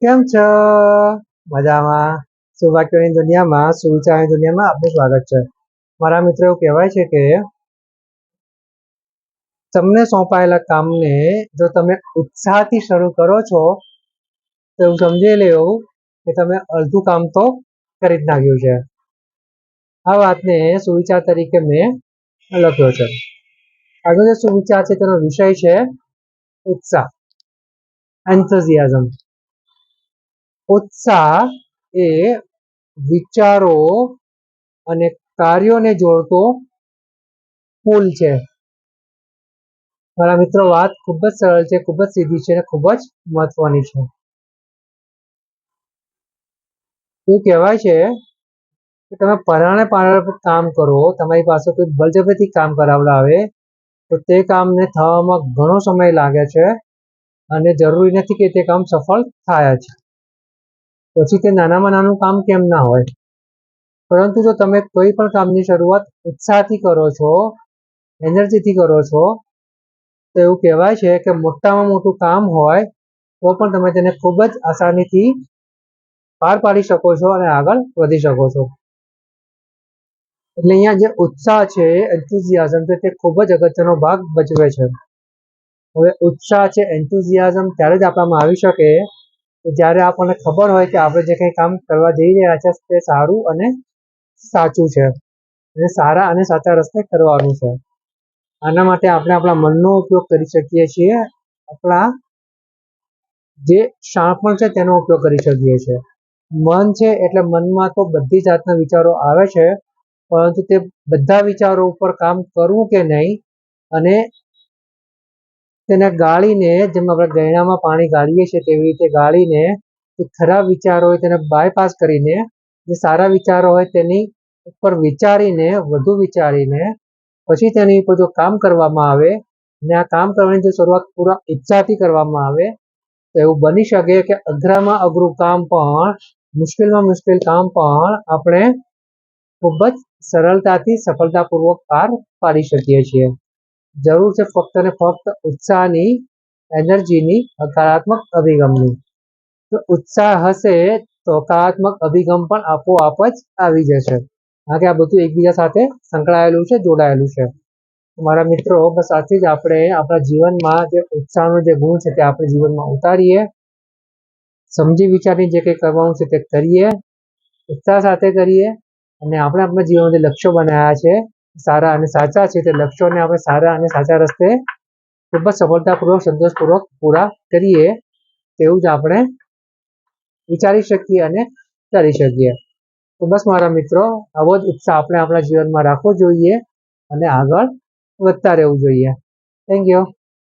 કેમ છો? મજામાં? સૌભાગ્યની દુનિયામાં, સુવિચારની દુનિયામાં આપનું સ્વાગત છે. મારા મિત્રો એવું કહેવાય છે કે તમને સોંપાયેલા કામને જો તમે ઉત્સાહથી શરૂ કરો છો તો એવું સમજી લેવું કે તમે અડધું કામ તો કરી જ નાખ્યું છે. આ વાતને સુવિચાર તરીકે મેં લખ્યો છે. આગળ જે સુવિચાર છે તેનો વિષય છે ઉત્સાહ, એન્થુઝિયાઝમ. ઉત્સાહ એ વિચારો અને કાર્યોને જોડતો પુલ છે. મારા મિત્રો, વાત ખૂબ જ સરળ છે, ખૂબ જ સીધી છે અને ખૂબ જ મહત્વની છે. એવું કહેવાય છે કે તમે પરાણે કામ કરો, તમારી પાસે કોઈ બળજબરીથી કામ કરાવડાવે તો તે કામને થવામાં ઘણો સમય લાગે છે અને જરૂરી નથી કે તે કામ સફળ થાય જ. પછી તે નાનામાં નાનું કામ કેમ ના હોય, પરંતુ જો તમે કોઈ પણ કામની શરૂઆત ઉત્સાહથી કરો છો, એનર્જીથી કરો છો, તો એવું કહેવાય છે કે મોટામાં મોટું કામ હોય તો પણ તમે તેને ખૂબ જ આસાનીથી પાર પાડી શકો છો અને આગળ વધી શકો છો. એટલે અહીંયા જે ઉત્સાહ છે, એન્થુઝિયાઝમ છે, તે ખૂબ જ અગત્યનો ભાગ ભજવે છે. હવે ઉત્સાહ છે, એન્થુઝિયાઝમ ત્યારે જ આપણામાં આવી શકે જ્યારે આપણને ખબર હોય કે આપણે જે કંઈ કામ કરવા જઈ રહ્યા છે તે સારું અને સાચું છે અને સારા અને સાચા રસ્તે કરવાનું છે. આના માટે આપણે આપણા મનનો ઉપયોગ કરી શકીએ છીએ, આપણા જે શાણપણ છે તેનો ઉપયોગ કરી શકીએ છીએ. મન છે એટલે મનમાં તો બધી જાતના વિચારો આવે છે, પરંતુ તે બધા વિચારો ઉપર કામ કરવું કે નહીં અને તેને ગાળીને, જેમ આપણે ગયણામાં પાણી ગાળીએ છીએ તેવી રીતે ગાળીને જે ખરાબ વિચારો હોય તેને બાયપાસ કરીને જે સારા વિચારો હોય તેની ઉપર વિચારીને, વધુ વિચારીને પછી તેની ઉપર જો કામ કરવામાં આવે અને આ કામ કરવાની જો શરૂઆત પૂરા ઉત્સાહથી કરવામાં આવે તો એવું બની શકે કે અઘરામાં અઘરું કામ પણ, મુશ્કેલમાં મુશ્કેલ કામ પણ આપણે ખૂબ જ સરળતાથી સફળતાપૂર્વક પાર પાડી શકીએ છીએ. જરૂર છે ફક્ત ને ફક્ત ઉત્સાહની, એનર્જીની, હકારાત્મક અભિગમની. તો ઉત્સાહ હશે તો હકારાત્મક અભિગમ પણ આપોઆપ જ આવી જશે. કારણ કે આ બધું એકબીજા સાથે સંકળાયેલું છે, જોડાયેલું છે. મારા મિત્રો, બસ આથી જ આપણે આપણા જીવનમાં જે ઉત્સાહનો જે ગુણ છે તે આપણે જીવનમાં ઉતારીએ, સમજી વિચારીને જે કંઈ કરવાનું છે તે કરીએ, ઉત્સાહ સાથે કરીએ અને આપણે આપણા જીવનમાં જે લક્ષ્યો બનાવ્યા છે સારા અને સાચા છે તે લક્ષ્યોને આપણે સારા અને સાચા રસ્તે ખૂબ જ સફળતાપૂર્વક, સંતોષપૂર્વક પૂરા કરીએ તેવું જ આપણે વિચારી શકીએ અને કરી શકીએ. તો બસ મારા મિત્રો, આવો જ ઉત્સાહ આપણે આપણા જીવનમાં રાખવો જોઈએ અને આગળ વધતા રહેવું જોઈએ. Thank you.